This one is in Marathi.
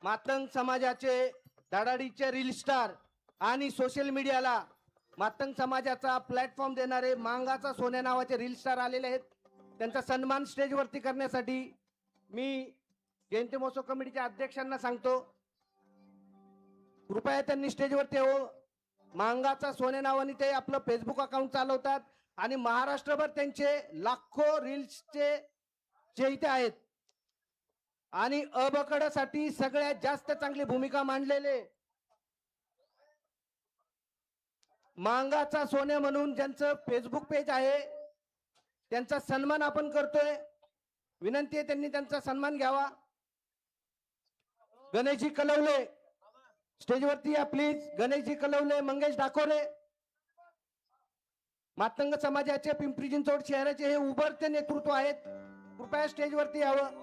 मातंग समाजाचे धडाडीचे रील स्टार आणि सोशल मीडियाला मातंग समाजाचा प्लॅटफॉर्म देणारे मांगाचा सोन्या नावाचे रील स्टार आलेले आहेत. त्यांचा सन्मान स्टेजवरती करण्यासाठी मी जयंती महोत्सव कमिटीच्या अध्यक्षांना सांगतो, कृपया त्यांनी स्टेजवरती यावं. मांगाचा सोन्या नावाने ते आपलं फेसबुक अकाउंट चालवतात आणि महाराष्ट्रभर त्यांचे लाखो रील्सचे चेते आहेत आणि अबकडसाठी सगळ्यात जास्त चांगली भूमिका मांडलेले मांगाचा सोन्या म्हणून ज्यांचं फेसबुक पेज आहे त्यांचा सन्मान आपण करतोय. विनंती आहे त्यांनी त्यांचा सन्मान घ्यावा. गणेशजी कलवले स्टेजवरती या प्लीज. गणेशजी कलवले, मंगेश डाकोरे, मातंग समाजाचे पिंपरी चिंचवड शहराचे हे उभरते नेतृत्व आहेत. कृपया स्टेजवरती यावं.